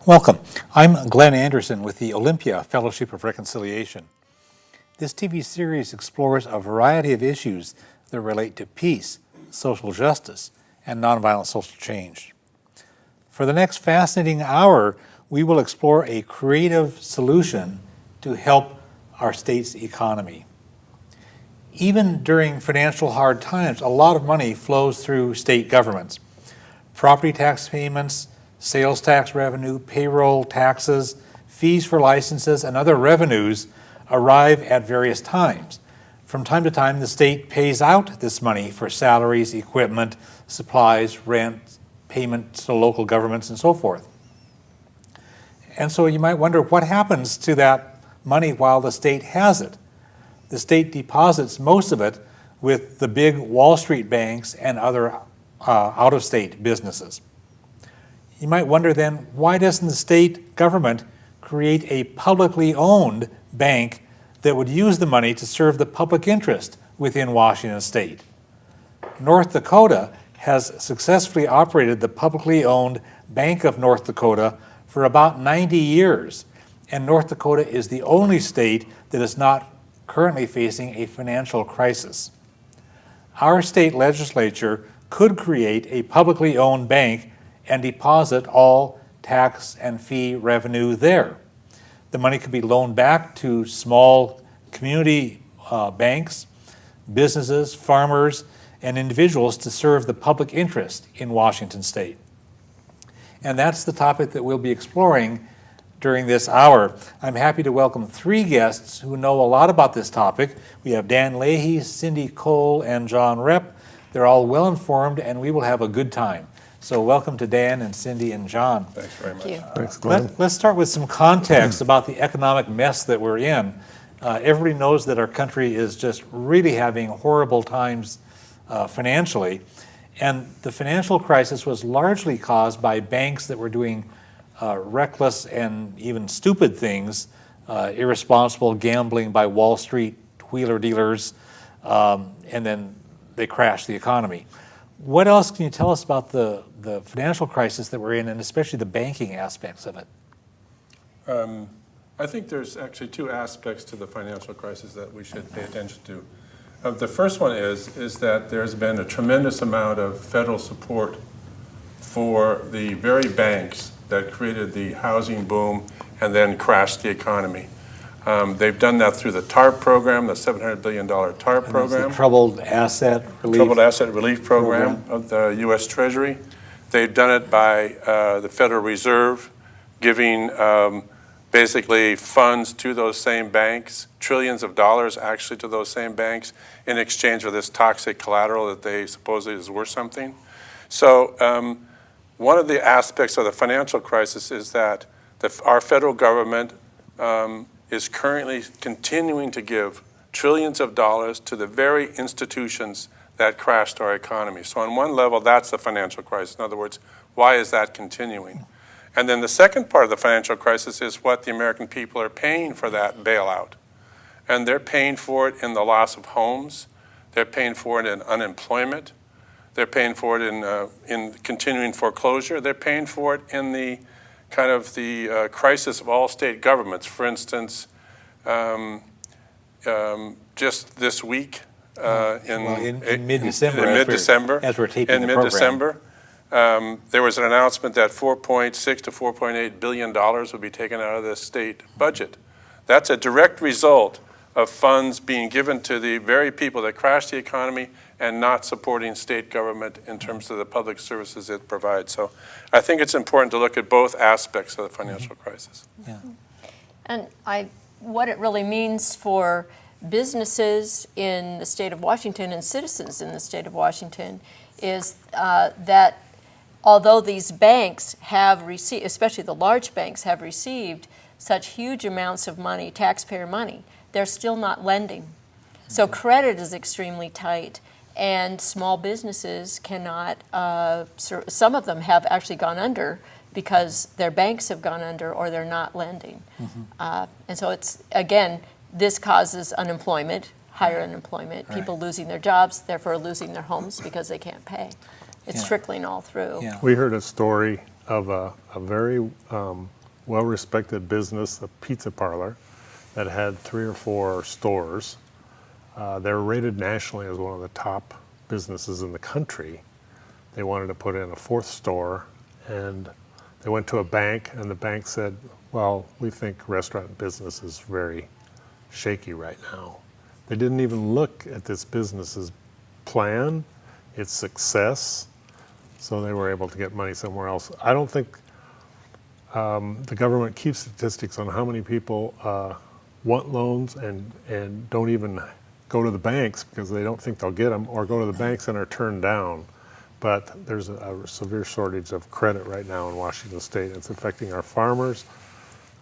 Welcome. I'm Glenn Anderson with the Olympia Fellowship of Reconciliation. This TV series explores a variety of issues that relate to peace, social justice, and nonviolent social change. For the next fascinating hour, we will explore a creative solution to help our state's economy. Even during financial hard times, a lot of money flows through state governments. Property tax payments, sales tax revenue, payroll taxes, fees for licenses, and other revenues arrive at various times. From time to time, the state pays out this money for salaries, equipment, supplies, rent, payments to local governments, and so forth. And so you might wonder what happens to that money while the state has it. The state deposits most of it with the big Wall Street banks and other out-of-state businesses. You might wonder then, why doesn't the state government create a publicly owned bank that would use the money to serve the public interest within Washington state? North Dakota has successfully operated the publicly owned Bank of North Dakota for about 90 years, and North Dakota is the only state that is not currently facing a financial crisis. Our state legislature could create a publicly owned bank and deposit all tax and fee revenue there. The money could be loaned back to small community banks, businesses, farmers, and individuals to serve the public interest in Washington state. And that's the topic that we'll be exploring during this hour. I'm happy to welcome three guests who know a lot about this topic. We have Dan Leahy, Cindy Cole, and John Repp. They're all well informed, and we will have a good time. So welcome to Dan and Cindy and John. Thanks very much. Thanks, Glenn. Let's start with some context about the economic mess that we're in. Everybody knows that our country is just really having horrible times financially. And the financial crisis was largely caused by banks that were doing reckless and even stupid things, irresponsible gambling by Wall Street wheeler dealers, and then they crashed the economy. What else can you tell us about the financial crisis that we're in, and especially the banking aspects of it? I think there's actually two aspects to the financial crisis that we should pay attention to. The first one is that there's been a tremendous amount of federal support for the very banks that created the housing boom and then crashed the economy. They've done that through the TARP program, the $700 billion TARP program. The Troubled Asset Relief Program of the U.S. Treasury. They've done it by the Federal Reserve, giving basically funds to those same banks, trillions of dollars actually to those same banks, in exchange for this toxic collateral that they supposedly is worth something. So one of the aspects of the financial crisis is that our federal government is currently continuing to give trillions of dollars to the very institutions that crashed our economy. So on one level, that's the financial crisis. In other words, why is that continuing? And then the second part of the financial crisis is what the American people are paying for that bailout. And they're paying for it in the loss of homes. They're paying for it in unemployment. They're paying for it in continuing foreclosure. They're paying for it in the kind of the crisis of all state governments. For instance, just this week, in mid-December, as we're taping the program, there was an announcement that $4.6 to $4.8 billion would be taken out of the state budget. That's a direct result of funds being given to the very people that crashed the economy and not supporting state government in terms of the public services it provides. So I think it's important to look at both aspects of the financial crisis. Yeah. And what it really means for businesses in the state of Washington and citizens in the state of Washington is that although these banks have received, especially the large banks, have received such huge amounts of money, taxpayer money, they're still not lending. So credit is extremely tight, and small businesses cannot, some of them have actually gone under because their banks have gone under or they're not lending. And so it's, again, this causes unemployment, higher unemployment, people losing their jobs, therefore losing their homes because they can't pay. It's trickling all through. Yeah. We heard a story of a very well-respected business, a pizza parlor, that had 3 or 4 stores. They're rated nationally as one of the top businesses in the country. They wanted to put in a 4th store, and they went to a bank, and the bank said, well, we think restaurant business is very shaky right now. They didn't even look at this business's plan, its success, so they were able to get money somewhere else. I don't think the government keeps statistics on how many people want loans and don't even go to the banks because they don't think they'll get them, or go to the banks and are turned down. But there's a severe shortage of credit right now in Washington State. It's affecting our farmers,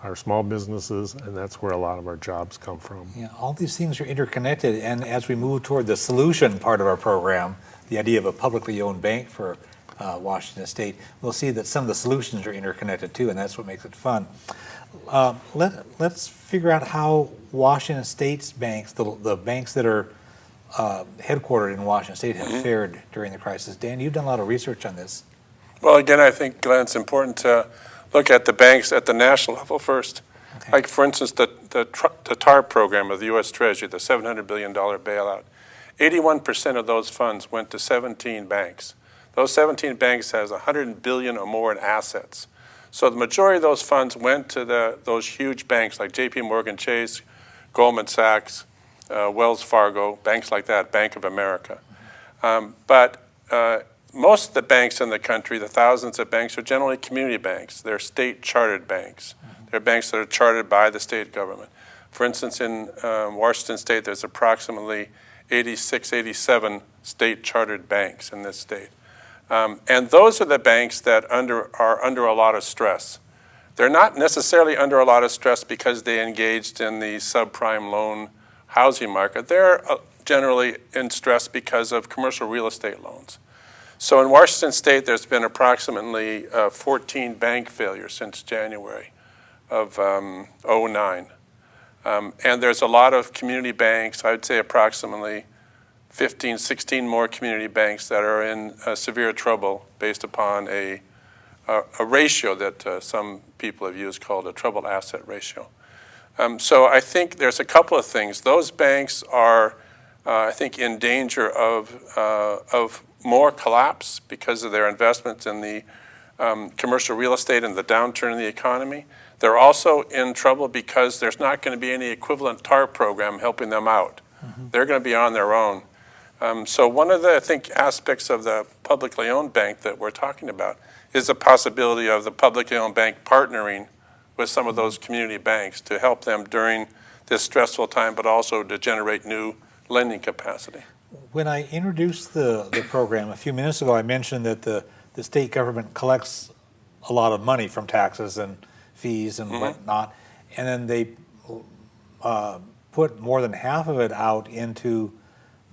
our small businesses, and that's where a lot of our jobs come from. Yeah, all these things are interconnected, and as we move toward the solution part of our program, the idea of a publicly owned bank for Washington State, we'll see that some of the solutions are interconnected too, and that's what makes it fun. Let's figure out how Washington State's banks, the banks that are headquartered in Washington State, have fared during the crisis. Dan, you've done a lot of research on this. Well, again, I think, Glenn, it's important to look at the banks at the national level first. Okay. Like, for instance, the TARP program of the U.S. Treasury, the $700 billion bailout, 81% of those funds went to 17 banks. Those 17 banks has $100 billion or more in assets. So the majority of those funds went to those huge banks like J.P. Morgan Chase, Goldman Sachs, Wells Fargo, banks like that, Bank of America. But most of the banks in the country, the thousands of banks, are generally community banks. They're state-chartered banks. They're banks that are chartered by the state government. For instance, in Washington State, there's approximately 86, 87 state-chartered banks in this state. And those are the banks that are under a lot of stress. They're not necessarily under a lot of stress because they engaged in the subprime loan housing market. They're generally in stress because of commercial real estate loans. So in Washington State, there's been approximately 14 bank failures since January of '09. And there's a lot of community banks, I'd say approximately 15, 16 more community banks that are in severe trouble based upon a ratio that some people have used called a troubled asset ratio. So I think there's a couple of things. Those banks are, I think, in danger of more collapse because of their investments in the commercial real estate and the downturn in the economy. They're also in trouble because there's not going to be any equivalent TARP program helping them out. They're going to be on their own. So one of the, I think, aspects of the publicly owned bank that we're talking about is the possibility of the publicly owned bank partnering with some of those community banks to help them during this stressful time, but also to generate new lending capacity. When I introduced the program a few minutes ago, I mentioned that the state government collects a lot of money from taxes and fees and whatnot, and then they put more than half of it out into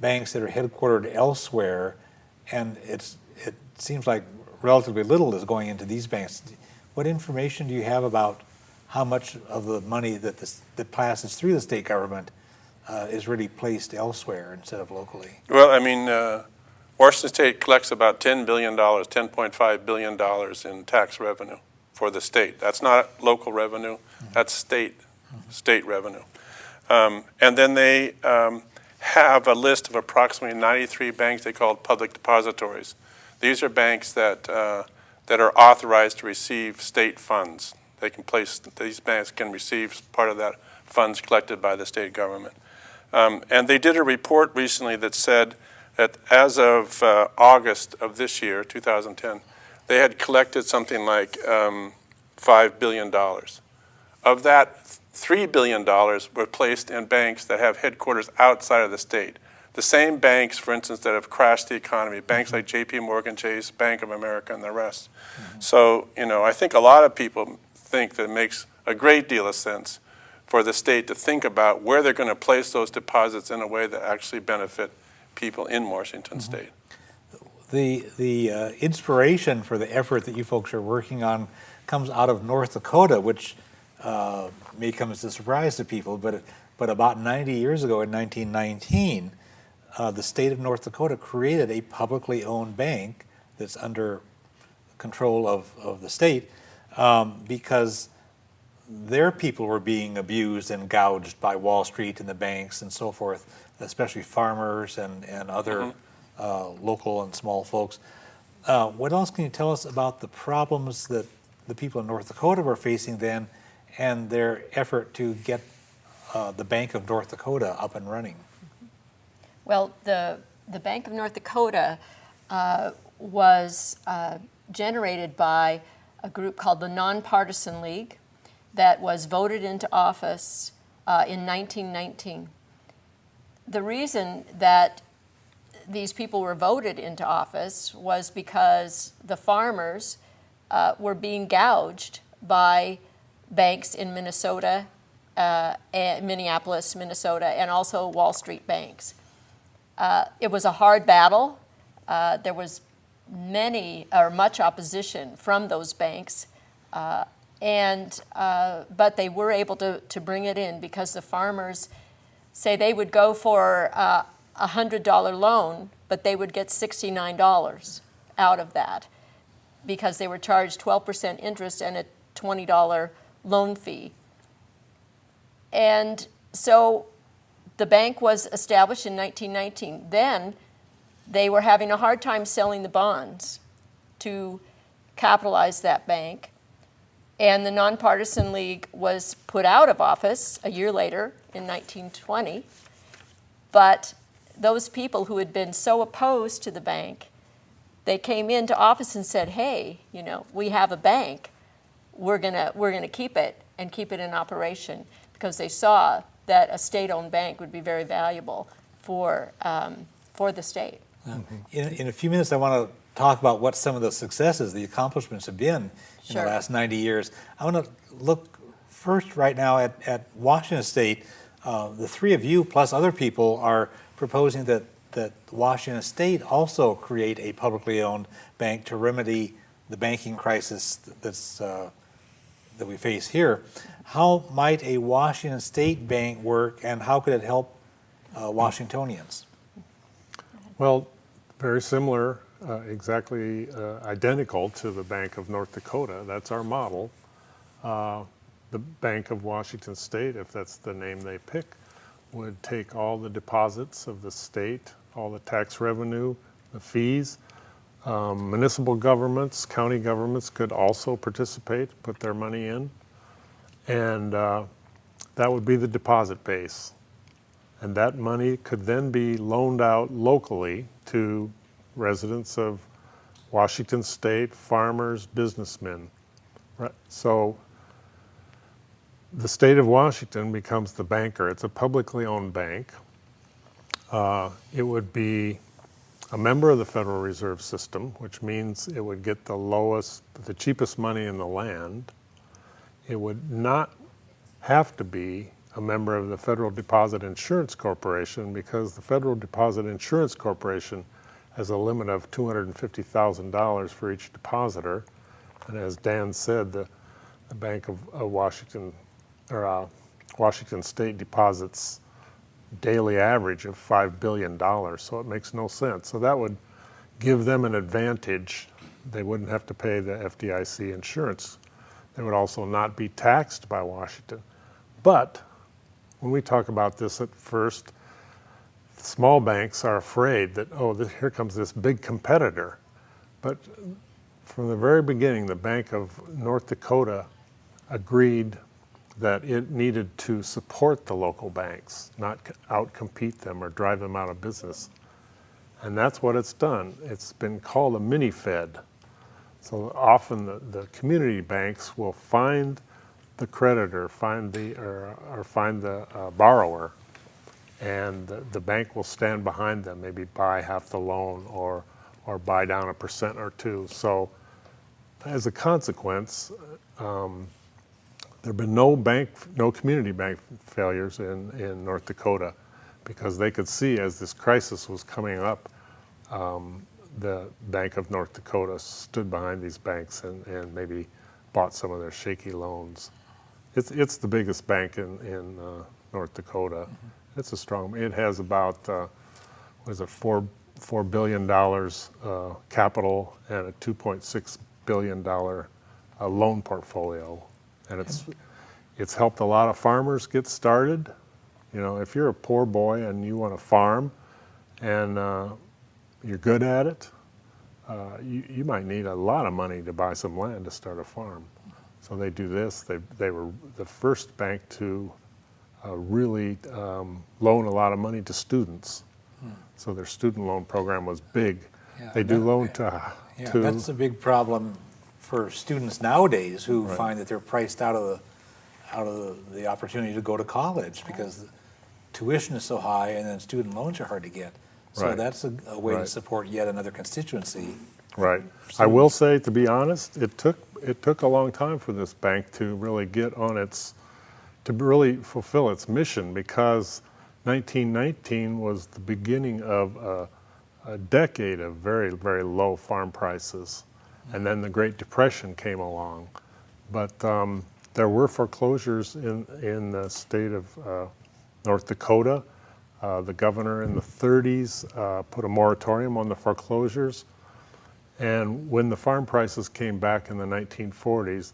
banks that are headquartered elsewhere, and it seems like relatively little is going into these banks. What information do you have about how much of the money that passes through the state government is really placed elsewhere instead of locally? Well, I mean, Washington State collects about $10 billion, $10.5 billion in tax revenue for the state. That's not local revenue, that's state revenue. And then they have a list of approximately 93 banks they call public depositories. These are banks that are authorized to receive state funds. These banks can receive part of that funds collected by the state government. And they did a report recently that said that as of August of this year, 2010, they had collected something like $5 billion. Of that, $3 billion were placed in banks that have headquarters outside of the state. The same banks, for instance, that have crashed the economy, banks like J.P. Morgan Chase, Bank of America, and the rest. So, I think a lot of people think that it makes a great deal of sense for the state to think about where they're going to place those deposits in a way that actually benefit people in Washington State. The inspiration for the effort that you folks are working on comes out of North Dakota, which may come as a surprise to people, but about 90 years ago in 1919, the state of North Dakota created a publicly owned bank that's under control of the state because their people were being abused and gouged by Wall Street and the banks and so forth, especially farmers and other local and small folks. What else can you tell us about the problems that the people in North Dakota were facing then and their effort to get the Bank of North Dakota up and running? Well, the Bank of North Dakota was generated by a group called the Nonpartisan League that was voted into office in 1919. The reason that these people were voted into office was because the farmers were being gouged by banks in Minnesota, Minneapolis, Minnesota, and also Wall Street banks. It was a hard battle. There was much opposition from those banks, but they were able to bring it in because the farmers say they would go for a $100 loan, but they would get $69 out of that because they were charged 12% interest and a $20 loan fee. And so the bank was established in 1919. Then they were having a hard time selling the bonds to capitalize that bank. And the Nonpartisan League was put out of office a year later in 1920. But those people who had been so opposed to the bank, they came into office and said, hey, we have a bank. We're gonna keep it and keep it in operation, because they saw that a state-owned bank would be very valuable for the state. In a few minutes, I want to talk about what some of the successes, the accomplishments have been in the last 90 years. I want to look first right now at Washington State. The three of you plus other people are proposing that Washington State also create a publicly owned bank to remedy the banking crisis that we face here. How might a Washington State bank work, and how could it help Washingtonians? Well, very similar, exactly identical to the Bank of North Dakota. That's our model. The Bank of Washington State, if that's the name they pick, would take all the deposits of the state, all the tax revenue, the fees. Municipal governments, county governments could also participate, put their money in, and that would be the deposit base. And that money could then be loaned out locally to residents of Washington State, farmers, businessmen. Right. So the state of Washington becomes the banker. It's a publicly owned bank. It would be a member of the Federal Reserve System, which means it would get the cheapest money in the land. It would not have to be a member of the Federal Deposit Insurance Corporation, because the Federal Deposit Insurance Corporation has a limit of $250,000 for each depositor. And as Dan said, the Bank of Washington, or Washington State deposits daily average of $5 billion, so it makes no sense. So that would give them an advantage. They wouldn't have to pay the FDIC insurance. They would also not be taxed by Washington. But when we talk about this at first, small banks are afraid that, here comes this big competitor. But from the very beginning, the Bank of North Dakota agreed that it needed to support the local banks, not outcompete them or drive them out of business. And that's what it's done. It's been called a mini-Fed. So often the community banks will find the creditor, find the borrower, and the bank will stand behind them, maybe buy half the loan or buy down 1% or 2%. So as a consequence, there have been no community bank failures in North Dakota, because they could see as this crisis was coming up, the Bank of North Dakota stood behind these banks and maybe bought some of their shaky loans. It's the biggest bank in North Dakota. Mm-hmm. It's a strong. It has about $4 billion capital and a $2.6 billion loan portfolio, and it's helped a lot of farmers get started. You know, if you're a poor boy and you want to farm, and you're good at it, you might need a lot of money to buy some land to start a farm. So they do this. They were the first bank to really loan a lot of money to students. So their student loan program was big. Yeah, They do loan to that's a big problem for students nowadays who Right. find that they're priced out of the opportunity to go to college because tuition is so high and then student loans are hard to get. So Right. that's a way to Right. support yet another constituency. Right. I will say, to be honest, it took a long time for this bank to really get on to really fulfill its mission, because 1919 was the beginning of a decade of very, very low farm prices. And then the Great Depression came along. But there were foreclosures in the state of North Dakota. The governor in the 30s put a moratorium on the foreclosures. And when the farm prices came back in the 1940s,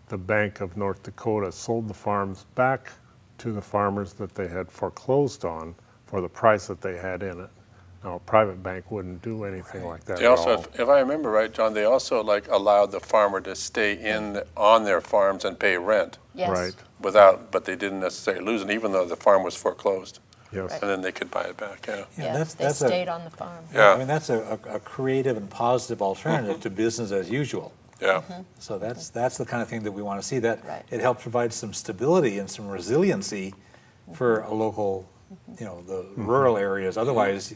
the Bank of North Dakota sold the farms back to the farmers that they had foreclosed on for the price that they had in it. Now, a private bank wouldn't do anything like that They at also, all. if I remember right, John, they also like allowed the farmer to stay on their farms and pay rent Yes. Right, but they didn't necessarily lose it, even though the farm was foreclosed. yes. Right. And then they could buy it back, yeah. Yeah, they that's a- stayed on the farm. Yeah. I mean, that's a creative and positive alternative to business as usual. Yeah. So that's the kind of thing that we want to see, that Right. it helps provide some stability and some resiliency for a local, the rural areas. Otherwise,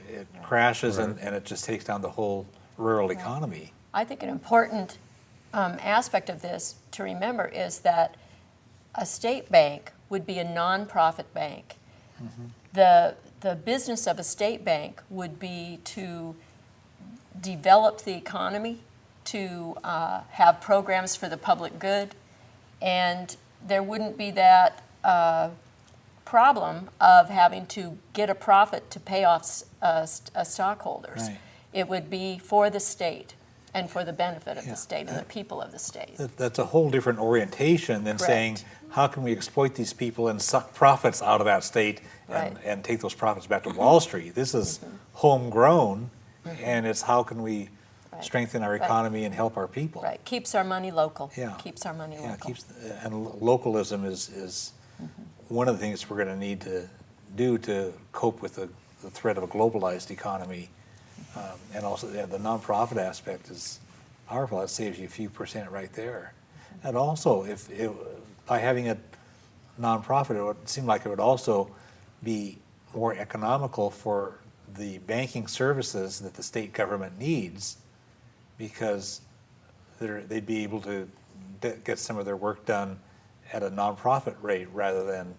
it crashes and it just takes down the whole rural economy. I think an important aspect of this to remember is that a state bank would be a nonprofit bank. The business of a state bank would be to develop the economy, to have programs for the public good, and there wouldn't be that problem of having to get a profit to pay off stockholders. Right. It would be for the state and for the benefit of Yeah. the state and the people of the state. That's a whole different orientation than saying, Correct. how can we exploit these people and suck profits out of that state Right. and take those profits back to Wall Street? This is homegrown, and it's how can we Right. strengthen our Right. economy and help our people? Right, keeps our money local. Yeah. Keeps our money Yeah, local. and localism is one of the things we're going to need to do to cope with the threat of a globalized economy. And also, the nonprofit aspect is powerful. That saves you a few percent right there. And also, by having a nonprofit, it would seem like it would also be more economical for the banking services that the state government needs, because they'd be able to get some of their work done at a nonprofit rate rather than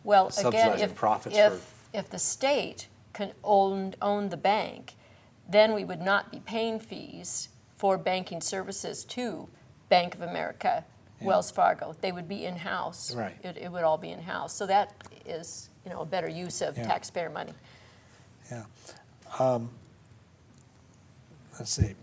Well, again, subsidizing profits if the state can own the bank, then we would not be paying fees for banking services to Bank of America, Wells Fargo. They would be in-house. Right. It would all be in-house. So that is, a better use of Yeah. taxpayer money. Yeah. Let's see.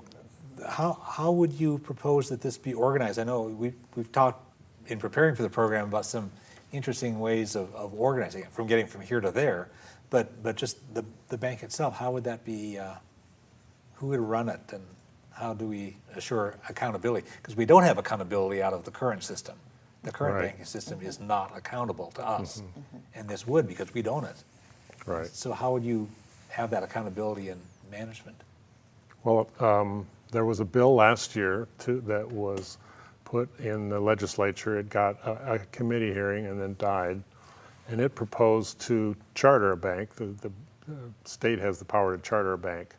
How would you propose that this be organized? I know we've talked in preparing for the program about some interesting ways of organizing it, from getting from here to there, but just the bank itself, how would that be, who would run it, and how do we assure accountability? Because we don't have accountability out of the current system. The current Right. banking system is not accountable to us, and this would, because we don't it. Right. So how would you have that accountability and management? Well, there was a bill last year that was put in the legislature. It got a committee hearing and then died. And it proposed to charter a bank. The state has the power to charter a bank.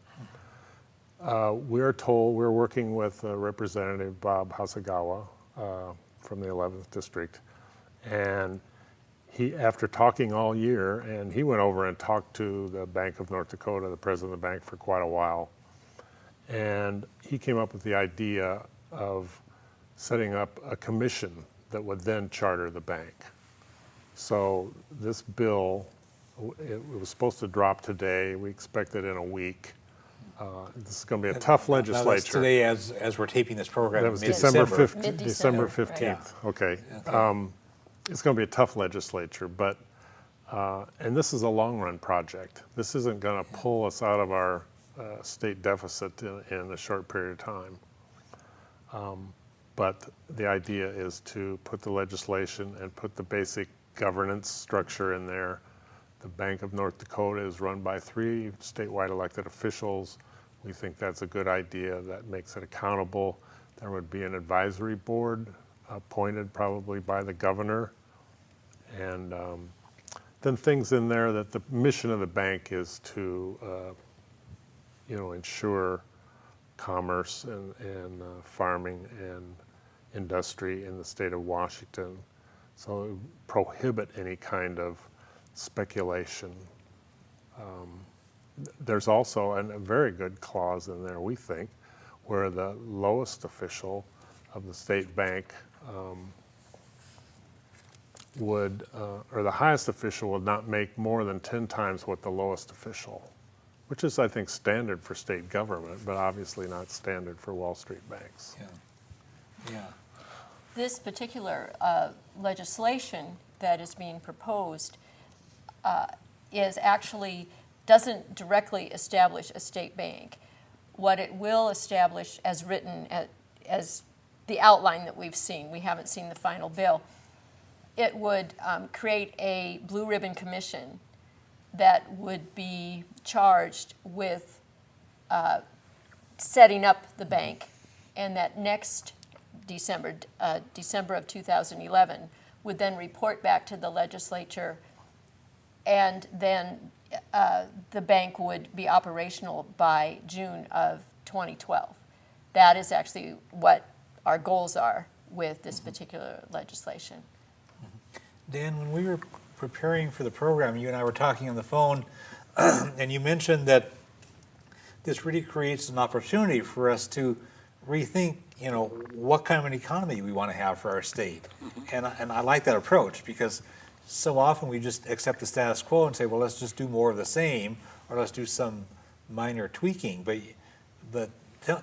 We're told, we're working with Representative Bob Hasagawa from the 11th District. And he, after talking all year, and he went over and talked to the Bank of North Dakota, the president of the bank, for quite a while. And he came up with the idea of setting up a commission that would then charter the bank. So this bill, it was supposed to drop today. We expect it in a week. This is going to be a tough Now, that's legislature. today as we're taping this program. That was mid-December. December Mid-December, 15th. Okay. Okay. It's going to be a tough legislature, but, and this is a long-run project. This isn't going to pull us out of our state deficit in a short period of time. But the idea is to put the legislation and put the basic governance structure in there. The Bank of North Dakota is run by 3 statewide elected officials. We think that's a good idea. That makes it accountable. There would be an advisory board appointed probably by the governor. And then things in there that the mission of the bank is to, ensure commerce and farming and industry in the state of Washington. So it would prohibit any kind of speculation. There's also a very good clause in there, we think, where the lowest official of the state bank or the highest official would not make more than 10 times what the lowest official, which is, I think, standard for state government, but obviously not standard for Wall Street banks. Yeah. This particular legislation that is being proposed is actually doesn't directly establish a state bank. What it will establish, as written as the outline that we've seen, we haven't seen the final bill, it would create a blue ribbon commission that would be charged with setting up the bank, and that next December of 2011, would then report back to the legislature, and then the bank would be operational by June of 2012. That is actually what our goals are with this particular legislation. Dan, when we were preparing for the program, you and I were talking on the phone, and you mentioned that this really creates an opportunity for us to rethink, what kind of an economy we want to have for our state. And I like that approach, because so often we just accept the status quo and say, well, let's just do more of the same, or let's do some minor tweaking. But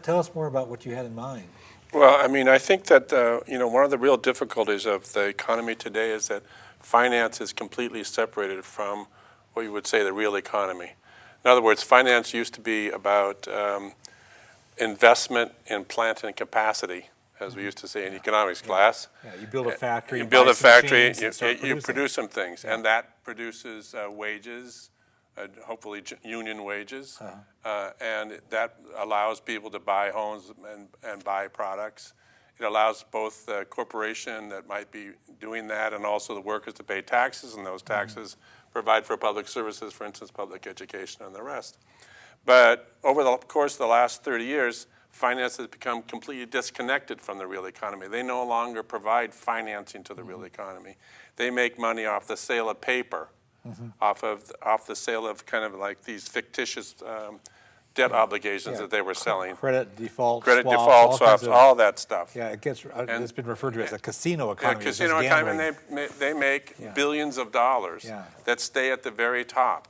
tell us more about what you had in mind. Well, I think that, one of the real difficulties of the economy today is that finance is completely separated from what you would say the real economy. In other words, finance used to be about investment in plant and capacity, as we used to say in economics class. Yeah, you build a factory. You build a factory, you you produce some things, and that produces wages, hopefully union wages, and that allows people to buy homes and buy products. It allows both the corporation that might be doing that and also the workers to pay taxes, and those taxes provide for public services, for instance, public education and the rest. But over the course of the last 30 years, finance has become completely disconnected from the real economy. They no longer provide financing to the real economy. They make money off the sale of paper, off the sale of kind of like these fictitious debt obligations that they were selling. Credit default Swaps, all that stuff. Yeah, it's been referred to as a casino economy. Yeah, casino economy, and they make billions of dollars that stay at the very top.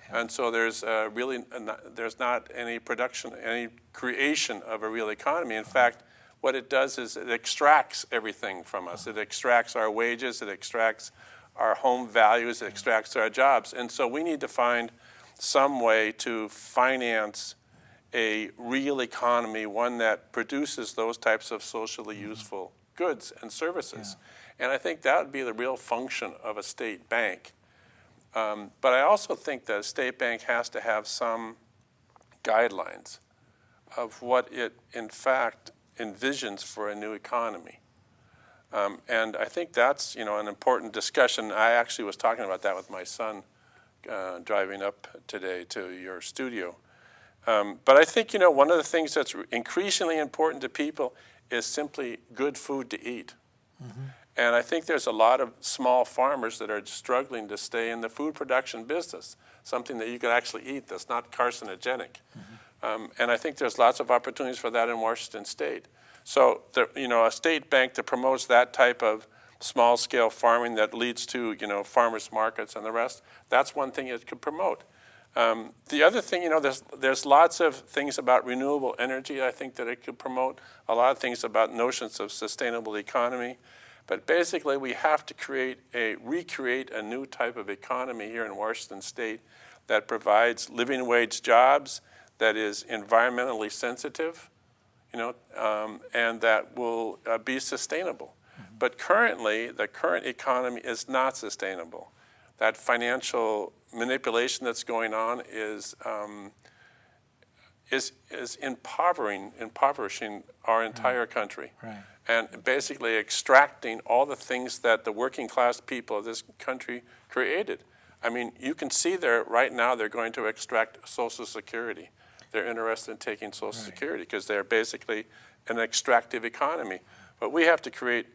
And so there's there's not any production, any creation of a real economy. In fact, what it does is it extracts everything from us. It extracts our wages, it extracts our home values, it extracts our jobs. And so we need to find some way to finance a real economy, one that produces those types of socially useful goods and services. And I think that would be the real function of a state bank. But I also think that a state bank has to have some guidelines of what it, in fact, envisions for a new economy. And I think that's, an important discussion. I actually was talking about that with my son driving up today to your studio. But I think, one of the things that's increasingly important to people is simply good food to eat. And I think there's a lot of small farmers that are struggling to stay in the food production business, something that you can actually eat that's not carcinogenic. And I think there's lots of opportunities for that in Washington State. So, a state bank that promotes that type of small-scale farming that leads to, farmers markets and the rest, that's one thing it could promote. The other thing, there's lots of things about renewable energy, I think, that it could promote, a lot of things about notions of sustainable economy. But basically, we have to recreate a new type of economy here in Washington State that provides living wage jobs, that is environmentally sensitive, and that will be sustainable. But currently, the current economy is not sustainable. That financial manipulation that's going on is impoverishing our entire country. Right. And basically extracting all the things that the working class people of this country created. I mean, you can see there right now they're going to extract Social Security. They're interested in taking Social Security because they're basically an extractive economy. What we have to create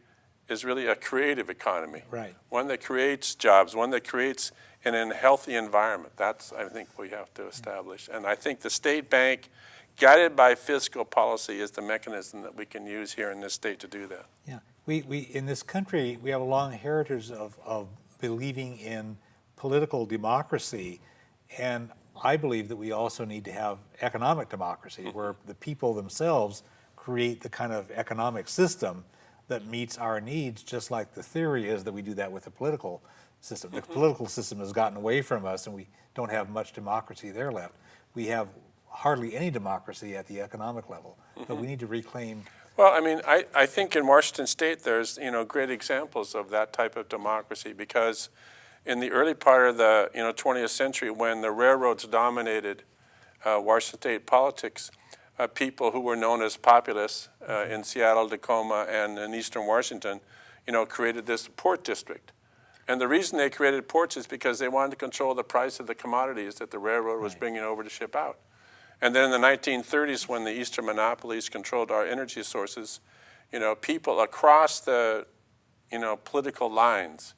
is really a creative economy. Right. One that creates jobs, one that creates in a healthy environment. That's, I think, we have to establish. And I think the state bank, guided by fiscal policy, is the mechanism that we can use here in this state to do that. Yeah, we in this country, we have a long heritage of believing in political democracy, and I believe that we also need to have economic democracy, where the people themselves create the kind of economic system that meets our needs, just like the theory is that we do that with the political system. The political system has gotten away from us, and we don't have much democracy there left. We have hardly any democracy at the economic level, but we need to reclaim. Well, I mean, I think in Washington State there's great examples of that type of democracy, because in the early part of the 20th century, when the railroads dominated Washington State politics, people who were known as populists in Seattle, Tacoma, and in eastern Washington, created this port district. And the reason they created ports is because they wanted to control the price of the commodities that the railroad was bringing over to ship out. And then in the 1930s, when the Eastern monopolies controlled our energy sources, people across the, political lines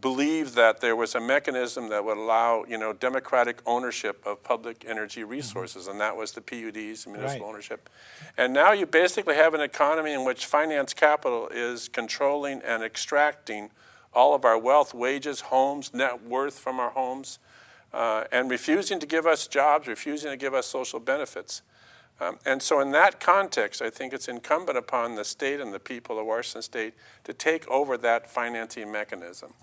believed that there was a mechanism that would allow, democratic ownership of public energy resources, and that was the PUDs, municipal ownership. And now you basically have an economy in which finance capital is controlling and extracting all of our wealth, wages, homes, net worth from our homes, and refusing to give us jobs, refusing to give us social benefits. And so in that context, I think it's incumbent upon the state and the people of Washington State to take over that financing mechanism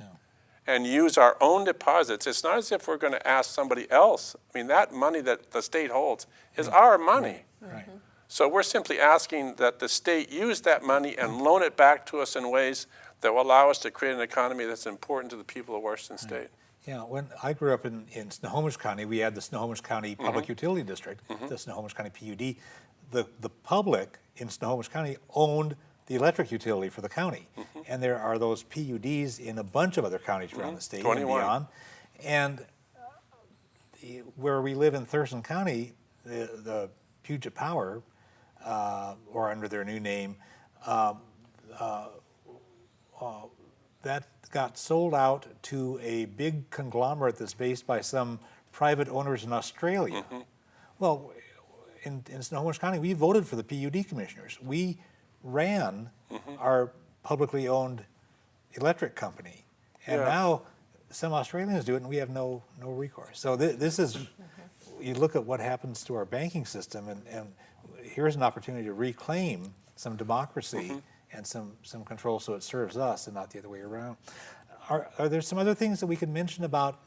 and use our own deposits. It's not as if we're going to ask somebody else. I mean, that money that the state holds is our money. Right. So we're simply asking that the state use that money and loan it back to us in ways that will allow us to create an economy that's important to the people of Washington State. Yeah, when I grew up in Snohomish County, we had the Snohomish County Public Utility District, the Snohomish County PUD. The public in Snohomish County owned the electric utility for the county. And there are those PUDs in a bunch of other counties around the state 21. and beyond. And where we live in Thurston County, the Puget Power, or under their new name, that got sold out to a big conglomerate that's based by some private owners in Australia. Well, in Snohomish County, we voted for the PUD commissioners. We ran our publicly owned electric company. And now some Australians do it, and we have no recourse. So this is, you look at what happens to our banking system, and here's an opportunity to reclaim some democracy and some control so it serves us and not the other way around. Are there some other things that we could mention about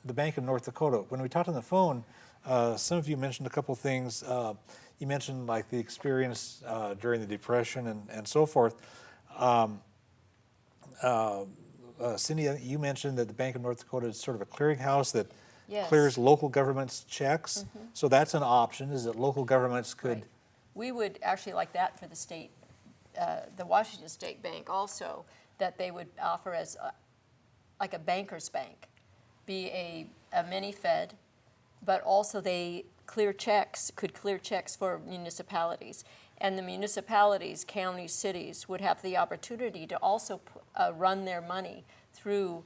the Bank of North Dakota? When we talked on the phone, some of you mentioned a couple things. You mentioned like the experience during the Depression and so forth. Cindy, you mentioned that the Bank of North Dakota is sort of a clearinghouse that clears local governments' checks. So that's an option, is that local governments could... Right. We would actually like that for the state, the Washington State Bank also, that they would offer as like a banker's bank, be a mini Fed, but also they could clear checks for municipalities. And the municipalities, counties, cities would have the opportunity to also run their money through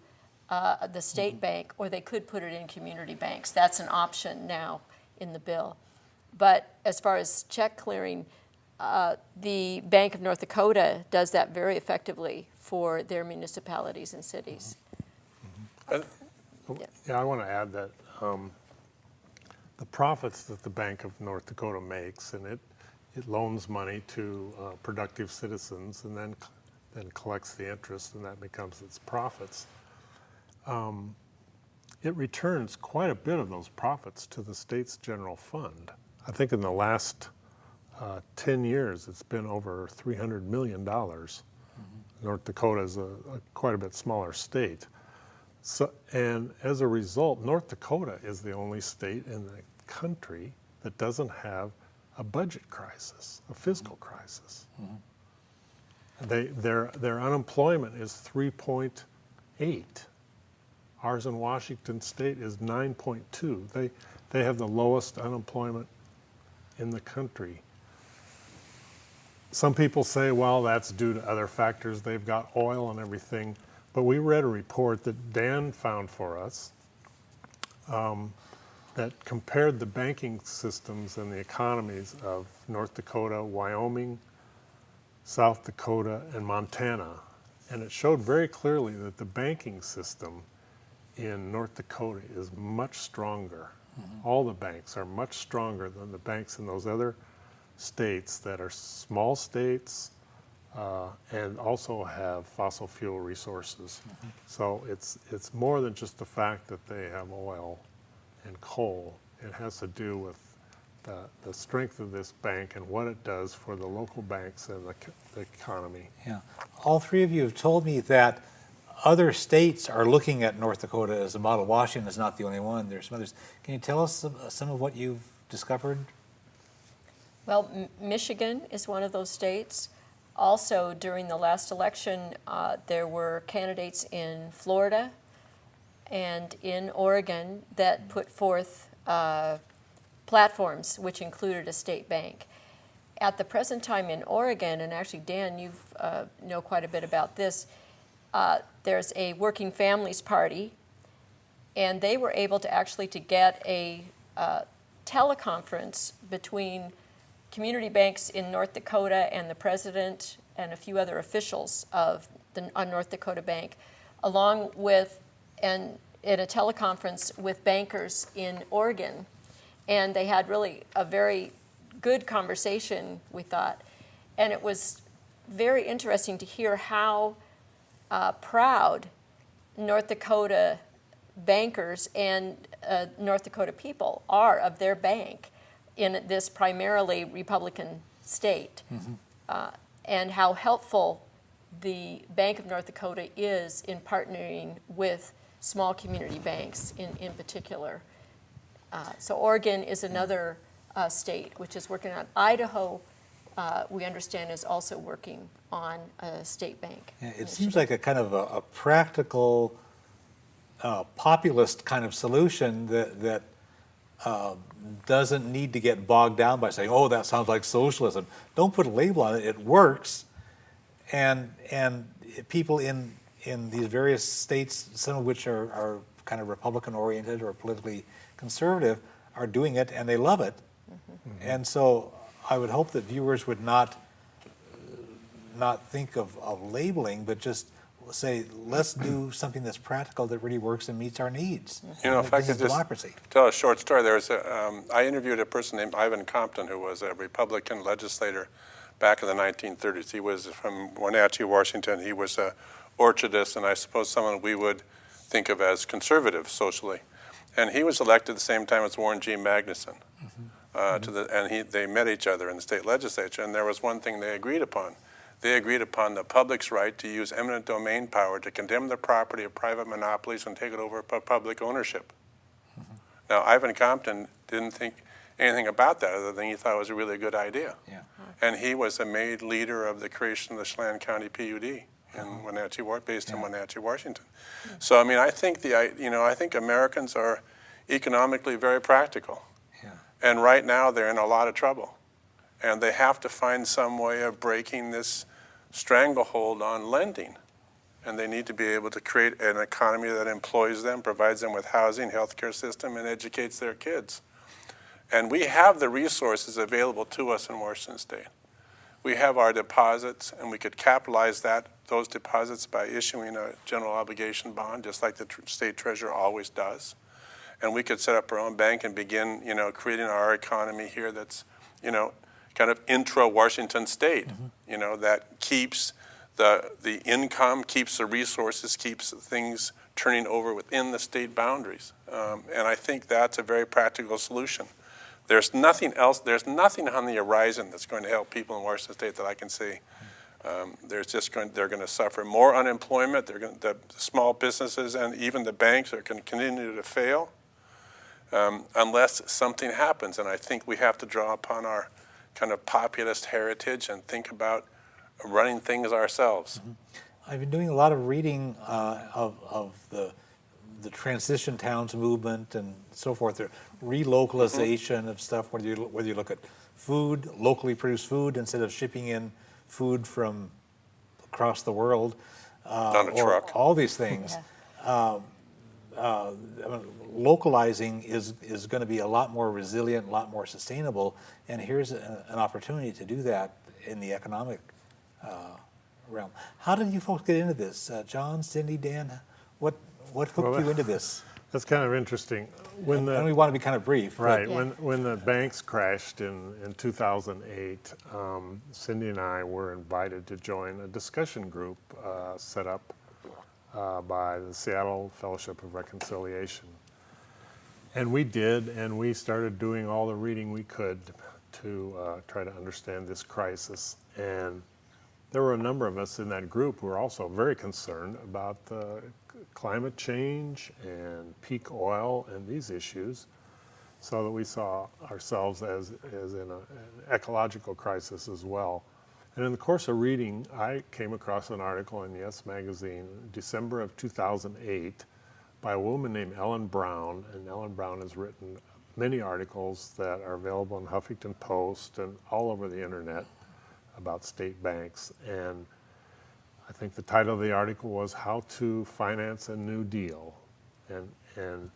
the state bank, or they could put it in community banks. That's an option now in the bill. But as far as check clearing, the Bank of North Dakota does that very effectively for their municipalities and cities. Yeah, I want to add that the profits that the Bank of North Dakota makes, and it loans money to productive citizens and then collects the interest, and that becomes its profits. It returns quite a bit of those profits to the state's general fund. I think in the last 10 years, it's been over $300 million. North Dakota is quite a bit smaller state. So, and as a result, North Dakota is the only state in the country that doesn't have a budget crisis, a fiscal crisis. Their unemployment is 3.8. Ours in Washington State is 9.2. They have the lowest unemployment in the country. Some people say, well, that's due to other factors. They've got oil and everything. But we read a report that Dan found for us that compared the banking systems and the economies of North Dakota, Wyoming, South Dakota, and Montana. And it showed very clearly that the banking system in North Dakota is much stronger. All the banks are much stronger than the banks in those other states that are small states and also have fossil fuel resources. So it's more than just the fact that they have oil and coal. It has to do with the strength of this bank and what it does for the local banks and the economy. Yeah. All three of you have told me that other states are looking at North Dakota as a model. Washington is not the only one. There's some others. Can you tell us some of what you've discovered? Well, Michigan is one of those states. Also, during the last election, there were candidates in Florida and in Oregon that put forth platforms which included a state bank. At the present time in Oregon, and actually, Dan, you know quite a bit about this, there's a Working Families Party, and they were able to actually to get a teleconference between community banks in North Dakota and the president and a few other officials of the North Dakota Bank, along with in a teleconference with bankers in Oregon. And they had really a very good conversation, we thought. And it was very interesting to hear how proud North Dakota bankers and North Dakota people are of their bank in this primarily Republican state, and how helpful the Bank of North Dakota is in partnering with small community banks in particular. So Oregon is another state which is working on. Idaho, we understand, is also working on a state bank. Yeah, it seems like a kind of a practical, populist kind of solution that doesn't need to get bogged down by saying, "Oh, that sounds like socialism." Don't put a label on it. It works, and people in these various states, some of which are kind of Republican oriented or politically conservative, are doing it and they love it. And so I would hope that viewers would not think of labeling, but just say, let's do something that's practical, that really works and meets our needs. You know, if I could just democracy. tell a short story. I interviewed a person named Ivan Compton, who was a Republican legislator back in the 1930s. He was from Wenatchee, Washington. He was an orchardist, and I suppose someone we would think of as conservative socially. And he was elected at the same time as Warren G. Magnuson. They met each other in the state legislature, and there was one thing they agreed upon. They agreed upon the public's right to use eminent domain power to condemn the property of private monopolies and take it over public ownership. Now, Ivan Compton didn't think anything about that other than he thought it was a really good idea. Yeah. And he was a made leader of the creation of the Chelan County PUD in Wenatchee, based in Wenatchee, Washington. So, I mean, I think I think Americans are economically very practical. Yeah. And right now they're in a lot of trouble. And they have to find some way of breaking this stranglehold on lending. And they need to be able to create an economy that employs them, provides them with housing, healthcare system, and educates their kids. And we have the resources available to us in Washington State. We have our deposits, and we could capitalize those deposits by issuing a general obligation bond, just like the state treasurer always does. and we could set up our own bank and begin, creating our economy here that's, kind of intra-Washington state, that keeps the income, keeps the resources, keeps things turning over within the state boundaries. And I think that's a very practical solution. There's nothing else, there's nothing on the horizon that's going to help people in Washington state that I can see. They're going to suffer more unemployment. The small businesses and even the banks are going to continue to fail unless something happens. And I think we have to draw upon our kind of populist heritage and think about running things ourselves. Mm-hmm. I've been doing a lot of reading of the transition towns movement and so forth, the relocalization of stuff, whether you look at food, locally produced food instead of shipping in food from across the world, On a or truck. all these things. Localizing is going to be a lot more resilient, a lot more sustainable, and here's an opportunity to do that in the economic realm. How did you folks get into this? John, Cindy, Dan, what hooked you into this? That's kind of interesting. When And we want to be kind of brief. but- Right. When the banks crashed in 2008, Cindy and I were invited to join a discussion group set up by the Seattle Fellowship of Reconciliation. And we did, and we started doing all the reading we could to try to understand this crisis. And there were a number of us in that group who were also very concerned about climate change and peak oil and these issues, so that we saw ourselves as in an ecological crisis as well. And in the course of reading, I came across an article in Yes Magazine, December of 2008, by a woman named Ellen Brown, and Ellen Brown has written many articles that are available in Huffington Post and all over the internet about state banks. And I think the title of the article was How to Finance a New Deal. And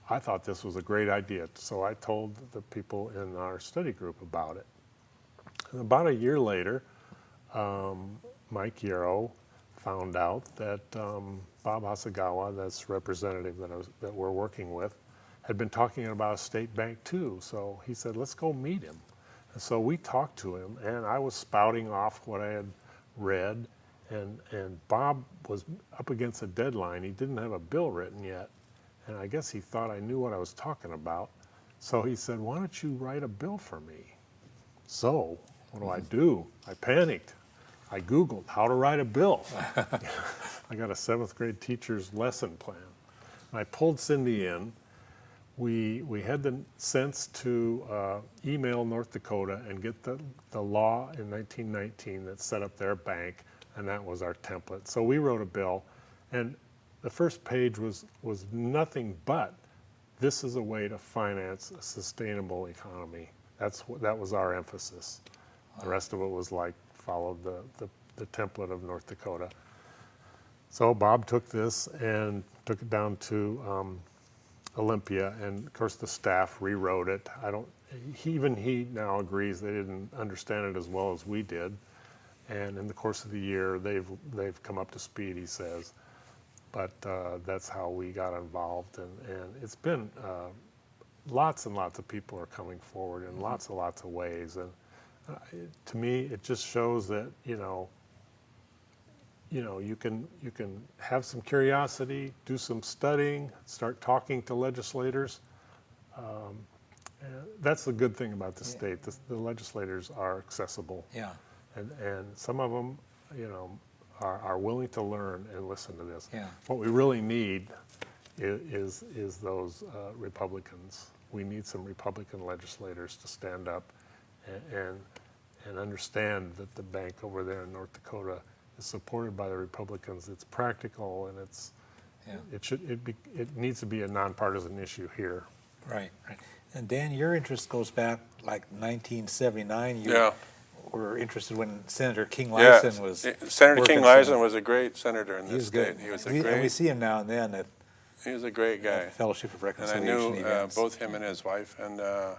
I thought this was a great idea, so I told the people in our study group about it. And about a year later, Mike Yarrow found out that Bob Hasegawa, that's representative that we're working with, had been talking about a state bank too. So he said, let's go meet him. And so we talked to him, and I was spouting off what I had read, and Bob was up against a deadline. He didn't have a bill written yet, and I guess he thought I knew what I was talking about. So he said, why don't you write a bill for me? So what do? I panicked. I Googled how to write a bill. I got a 7th grade teacher's lesson plan. And I pulled Cindy in. We had the sense to email North Dakota and get the law in 1919 that set up their bank, and that was our template. So we wrote a bill, and the first page was nothing but, this is a way to finance a sustainable economy. That was our emphasis. The rest of it was like, followed the template of North Dakota. So Bob took this and took it down to Olympia, and of course the staff rewrote it. Even he now agrees they didn't understand it as well as we did. And in the course of the year, they've come up to speed, he says. But that's how we got involved, and it's been lots and lots of people are coming forward in lots and lots of ways. And to me, it just shows that you can have some curiosity, do some studying, start talking to legislators. That's the good thing about the state. The legislators are accessible. Yeah. And some of them, are willing to learn and listen to this. Yeah. What we really need is those Republicans. We need some Republican legislators to stand up and understand that the bank over there in North Dakota is supported by the Republicans. It's practical, and it needs to be a nonpartisan issue here. Right. And Dan, your interest goes back like 1979. Yeah. Were interested when Senator King Yeah, Lyson was Senator working King Lyson was a great senator in He this was state. good. He was And we see him now and then at he was a great guy. Fellowship of And I Reconciliation knew events. both him and his wife, and I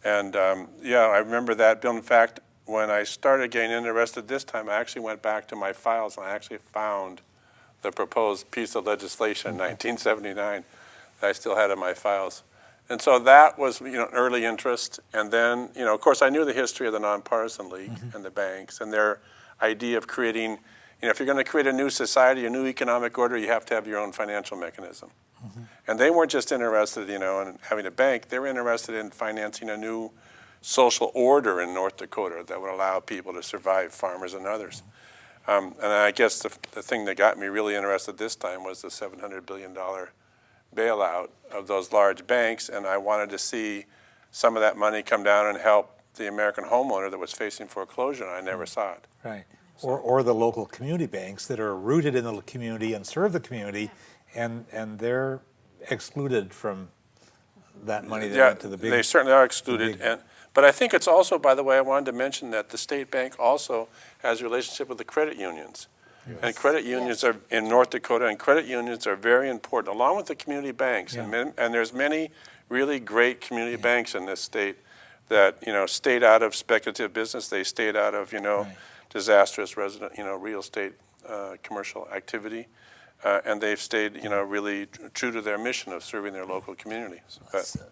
remember that bill. In fact, when I started getting interested this time, I actually went back to my files and I actually found the proposed piece of legislation in 1979. that I still had in my files. And so that was, an early interest. And then, of course, I knew the history of the Nonpartisan League and the banks and their idea of creating, if you're going to create a new society, a new economic order, you have to have your own financial mechanism. And they weren't just interested, in having a bank. They were interested in financing a new social order in North Dakota that would allow people to survive, farmers and others. And I guess the thing that got me really interested this time was the $700 billion bailout of those large banks, and I wanted to see some of that money come down and help the American homeowner that was facing foreclosure, and I never saw it. Right. Or the local community banks that are rooted in the community and serve the community, and they're excluded from that money that went to the big. They certainly are excluded. But I think it's also, by the way, I wanted to mention that the state bank also has a relationship with the credit unions. Yes. And credit unions are in North Dakota, and credit unions are very important, along with the community banks. Yeah. And there's many really great community banks in this state that stayed out of speculative business. They stayed out of disastrous real estate commercial activity, and they've stayed really true to their mission of serving their local community.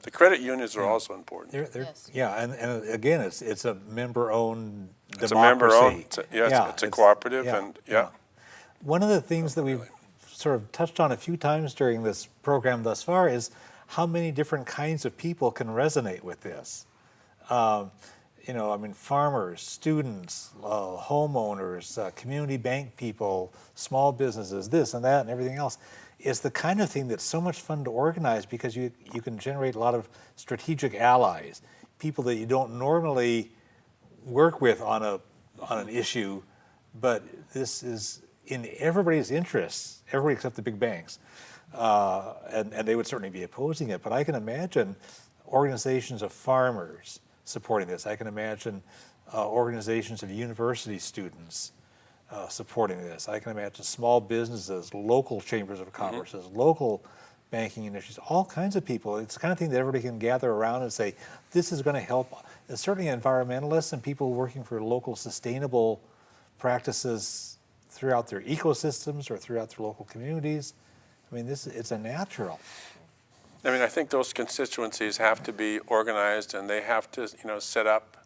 The credit unions are also important. Yes. Yeah, and again, it's a member-owned democracy. It's a member-owned. It's a cooperative, and One of the things that we've sort of touched on a few times during this program thus far is how many different kinds of people can resonate with this. Farmers, students, homeowners, community bank people, small businesses, this and that and everything else. It's the kind of thing that's so much fun to organize because you can generate a lot of strategic allies, people that you don't normally work with on an issue, but this is in everybody's interests, everybody except the big banks, and they would certainly be opposing it. But I can imagine organizations of farmers supporting this. I can imagine organizations of university students supporting this. I can imagine small businesses, local chambers of commerce, local banking industries, all kinds of people. It's the kind of thing that everybody can gather around and say, this is going to help. And certainly environmentalists and people working for local sustainable practices throughout their ecosystems or throughout their local communities. It's a natural. I think those constituencies have to be organized, and they have to, set up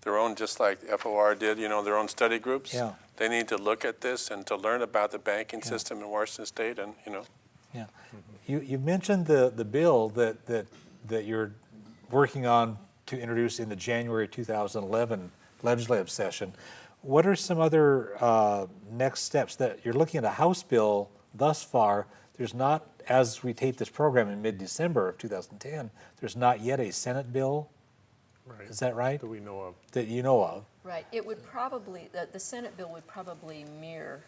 their own, just like FOR did, their own study groups. Yeah. They need to look at this and to learn about the banking system in Washington State, and Yeah, you mentioned the bill that you're working on to introduce in the January 2011 legislative session. What are some other next steps that you're looking at? A House bill thus far? There's not, as we tape this program in mid-December of 2010, there's not yet a Senate bill. Right. Is that right? That we know of. That you know of. Right. It would probably, the Senate bill would probably mirror,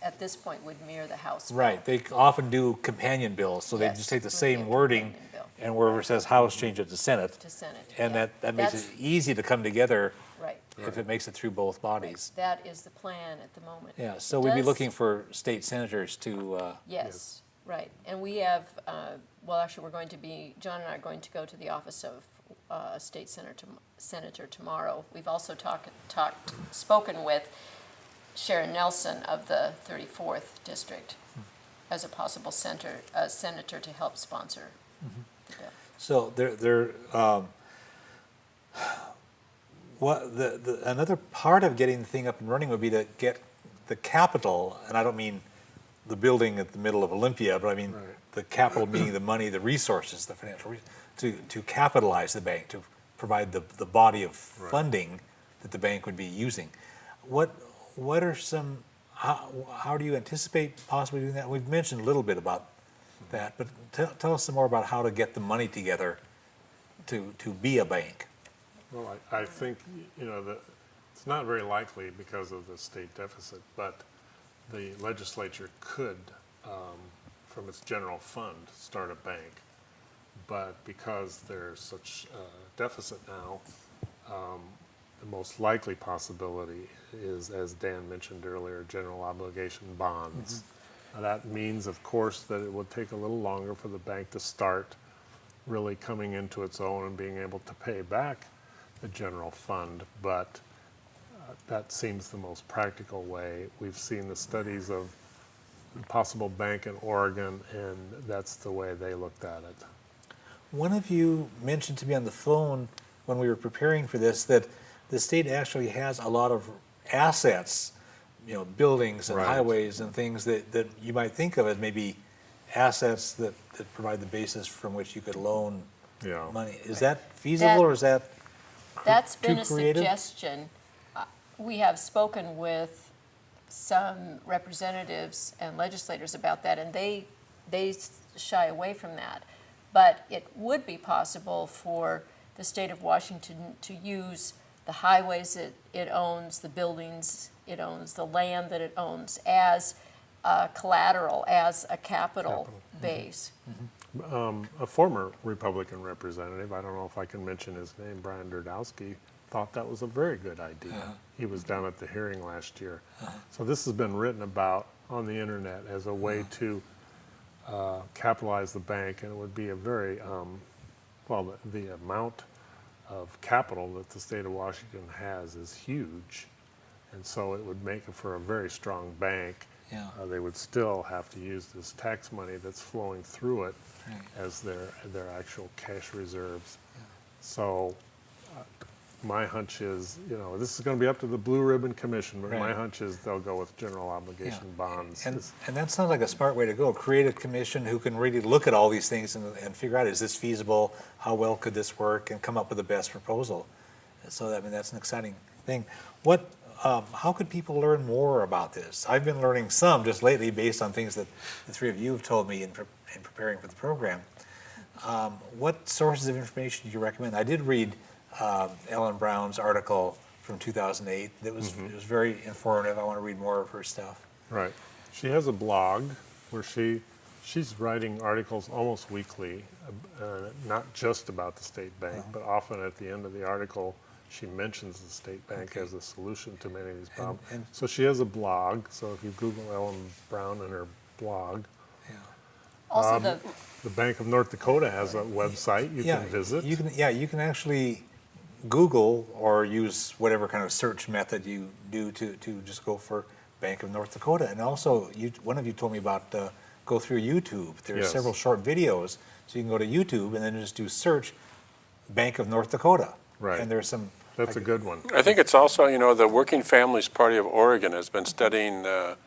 at this point, would mirror the House bill. Right. They often do companion bills, so they just take the same wording, and wherever it says House, change it to Senate. To Senate. And that makes it easy to come together. Right. If it makes it through both bodies. Right. That is the plan at the moment. Yeah, so we'd be looking for state senators to... Yes, right. And we have, actually, John and I are going to go to the office of a state senator tomorrow. We've also spoken with Sharon Nelson of the 34th District as a possible senator to help sponsor the bill. So another part of getting the thing up and running would be to get the capital, and I don't mean the building at the middle of Olympia, but I mean the capital meaning the money, the resources, the financial to capitalize the bank, to provide the body of funding that the bank would be using. What are some, how do you anticipate possibly doing that? We've mentioned a little bit about that, but tell us some more about how to get the money together to be a bank. Well, I think, it's not very likely because of the state deficit, but the legislature could, from its general fund, start a bank. But because there's such a deficit now, the most likely possibility is, as Dan mentioned earlier, general obligation bonds. Now, that means, of course, that it would take a little longer for the bank to start really coming into its own and being able to pay back the general fund, but that seems the most practical way. We've seen the studies of possible bank in Oregon, and that's the way they looked at it. One of you mentioned to me on the phone when we were preparing for this that the state actually has a lot of assets, buildings and Right. highways and things that you might think of as maybe assets that provide the basis from which you could loan Yeah. money. Is that feasible or is that That's been too a creative? suggestion. We have spoken with some representatives and legislators about that, and they shy away from that. But it would be possible for the state of Washington to use the highways it owns, the buildings it owns, the land that it owns as collateral, as a capital base. A former Republican representative, I don't know if I can mention his name, Brian Derdowski, thought that was a very good idea. He was down at the hearing last year. So this has been written about on the internet as a way to capitalize the bank, and it would be a very, the amount of capital that the state of Washington has is huge, and so it would make it for a very strong bank. Yeah. They would still have to use this tax money that's flowing through it Right. as their actual cash reserves. So my hunch is, this is going to be up to the Blue Ribbon Commission, but my Right. hunch is they'll go with general obligation bonds. And that sounds like a smart way to go. Create a commission who can really look at all these things and figure out, is this feasible? How well could this work? And come up with the best proposal. So that's an exciting thing. How could people learn more about this? I've been learning some just lately based on things that the three of you have told me in preparing for the program. What sources of information do you recommend? I did read Ellen Brown's article from 2008. It was very informative. I want to read more of her stuff. Right. She has a blog where she's writing articles almost weekly, not just about the state bank, but often at the end of the article, she mentions the state bank as a solution to many of these problems. and- So she has a blog. So if you Google Ellen Brown and her blog, Also, the Bank of North Dakota has a website you can visit. You can actually Google or use whatever kind of search method you do to just go for Bank of North Dakota. And also, one of you told me about go through YouTube. There are Yes. several short videos, so you can go to YouTube and then just do search Bank of North Dakota. Right. And there's some. That's a good one. I think it's also, the Working Families Party of Oregon has been studying, the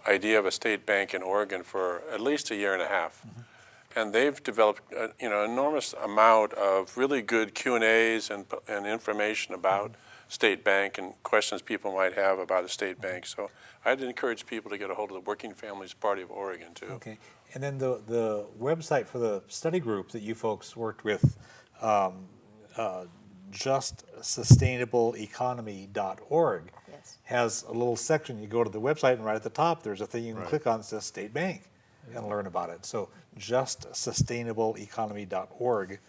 idea of a state bank in Oregon for at least a year and a half. And they've developed, an enormous amount of really good Q&As and information about state bank and questions people might have about a state bank. So I'd encourage people to get a hold of the Working Families Party of Oregon, too. Okay. And then the website for the study group that you folks worked with, justsustainableeconomy.org, Yes. has a little section. You go to the website and right at the top there's a thing you can Right. click on that says State Bank and learn about it. So justsustainableeconomy.org.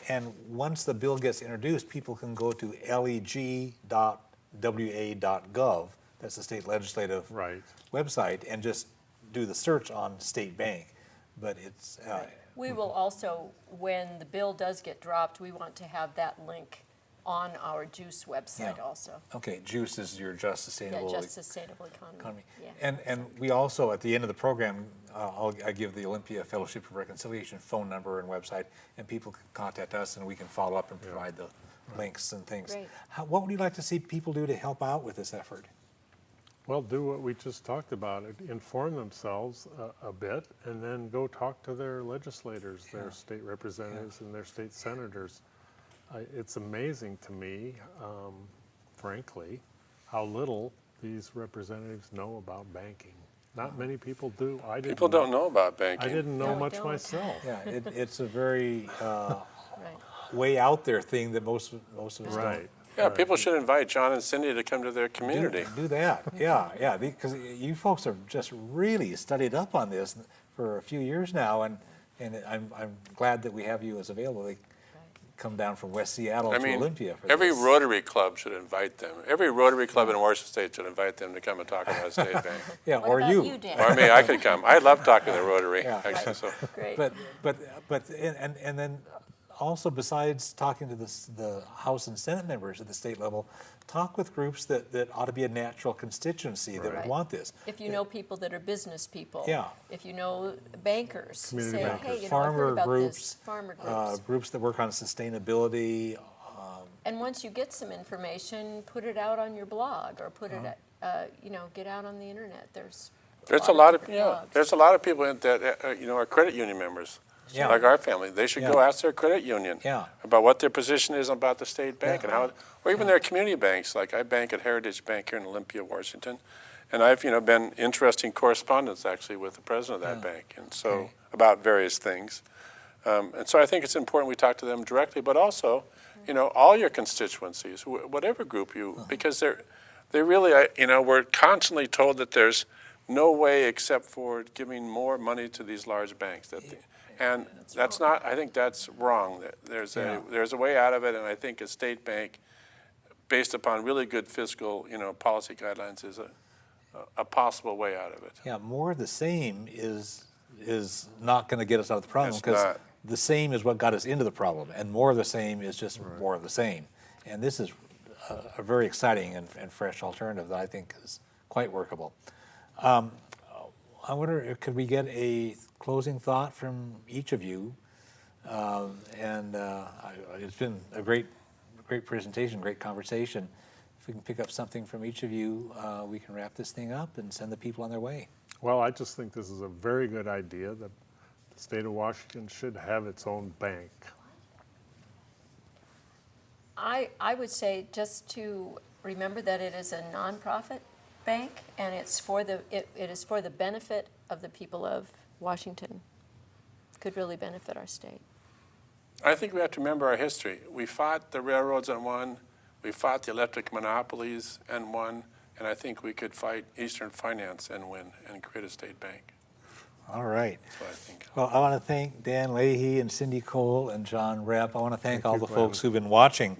And once the bill gets introduced, people can go to leg.wa.gov. That's the state legislative Right. website, and just do the search on state bank. But it's we will also, when the bill does get dropped, we want to have that link on our JUICE website Yeah. also. okay. JUICE is your Just Yeah, Sustainable just sustainable economy. Economy. Yeah. And we also, at the end of the program, I give the Olympia Fellowship of Reconciliation phone number and website, and people can contact us, and we can follow up and provide the links and things. Great. What would you like to see people do to help out with this effort? Well, do what we just talked about, inform themselves a bit, and then go talk to their legislators, their state representatives and their state senators. It's amazing to me, frankly, how little these representatives know about banking. Not many people do. People don't know about banking. I didn't know No, much don't. myself. Yeah, it's a very Right. way out there thing that most of us Right. Yeah, people should invite John and Cindy to come to their community. do that. Yeah, because you folks have just really studied up on this for a few years now, and I'm glad that we have you as available. They come down from West Seattle I to mean, Olympia for every this. Rotary Club should invite them. Every Rotary Club in Washington State should invite them to come and talk about a state bank. Yeah, What or about you. you, Dan? Or me, I could come. I love talking to the Rotary, Yeah. actually. So Great. But and then also, besides talking to the House and Senate members at the state level, talk with groups that ought to be a natural constituency that would Right. want this. If you know people that are business people. Yeah. If you know bankers. Community say, bankers. hey, you know, I've Farmer heard about groups, this. Farmer groups. Groups that work on sustainability. And once you get some information, put it out on your blog or put it, you know, get out on the internet. There's There's a lot of, different blogs. there's a lot of people that, you know, are credit union members, Yeah. like our family. They should go Yeah. ask their credit union Yeah. about what their position is about the state bank Yeah. and how, or even their community banks. Like I bank at Heritage Bank here in Olympia, Washington. And I've, you know, been interesting correspondence actually with the president of that bank. And so, Okay. about various things. And so I think it's important we talk to them directly, but also, you know, all your constituencies, whatever group you, because they really, you know, we're constantly told that there's no way except for giving more money to these large banks. And that's not, I think that's wrong. There's a way out of it, and I think a state bank, based upon really good fiscal, you know, policy guidelines, is a possible way out of it. Yeah, more of the same is not going to get us out of the problem, It's because not. the same is what got us into the problem, and more of the same is just more of the same. And this is a very exciting and fresh alternative that I think is quite workable. I wonder, could we get a closing thought from each of you? It's been a great presentation, great conversation. If we can pick up something from each of you, we can wrap this thing up and send the people on their way. Well, I just think this is a very good idea that the state of Washington should have its own bank. I would say just to remember that it is a nonprofit bank, and it's for it is for the benefit of the people of Washington. Could really benefit our state. I think we have to remember our history. We fought the railroads and won. We fought the electric monopolies and won. And I think we could fight Eastern Finance and win and create a state bank. All right. That's what I think. Well, I want to thank Dan Leahy and Cindy Cole and John Repp. I want to thank all you, the Glenn. folks who've been watching.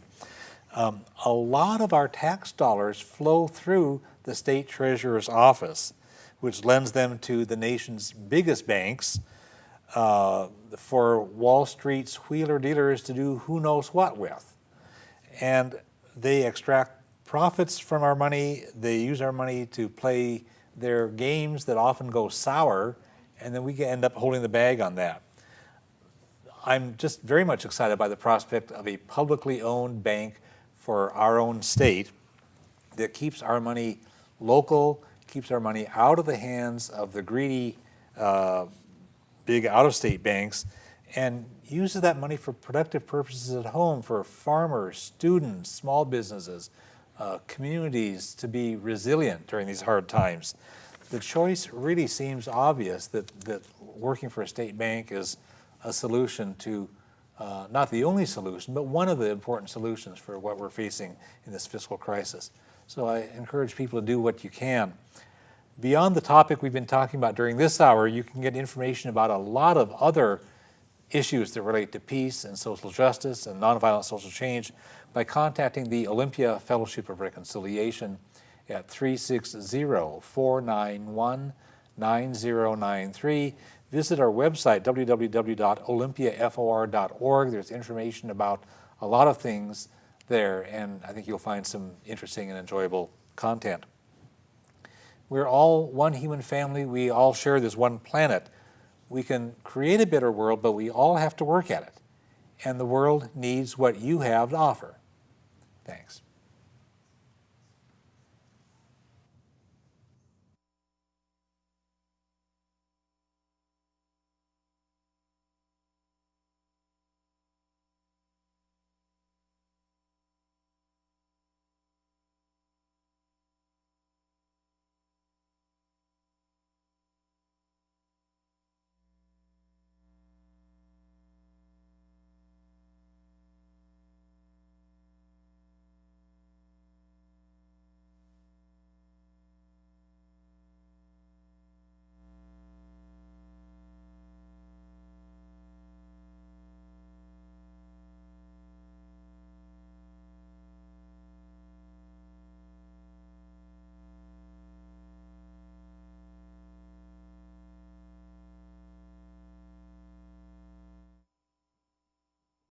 A lot of our tax dollars flow through the state treasurer's office, which lends them to the nation's biggest banks for Wall Street's wheeler dealers to do who knows what with. And they extract profits from our money. They use our money to play their games that often go sour, and then we end up holding the bag on that. I'm just very much excited by the prospect of a publicly owned bank for our own state that keeps our money local, keeps our money out of the hands of the greedy big out-of-state banks, and uses that money for productive purposes at home for farmers, students, small businesses, communities to be resilient during these hard times. The choice really seems obvious that working for a state bank is a solution to, not the only solution, but one of the important solutions for what we're facing in this fiscal crisis. So I encourage people to do what you can. Beyond the topic we've been talking about during this hour, you can get information about a lot of other issues that relate to peace and social justice and nonviolent social change by contacting the Olympia Fellowship of Reconciliation at 360-491-9093. Visit our website, www.olympiafor.org. There's information about a lot of things there, and I think you'll find some interesting and enjoyable content. We're all one human family. We all share this one planet. We can create a better world, but we all have to work at it. And the world needs what you have to offer. Thanks.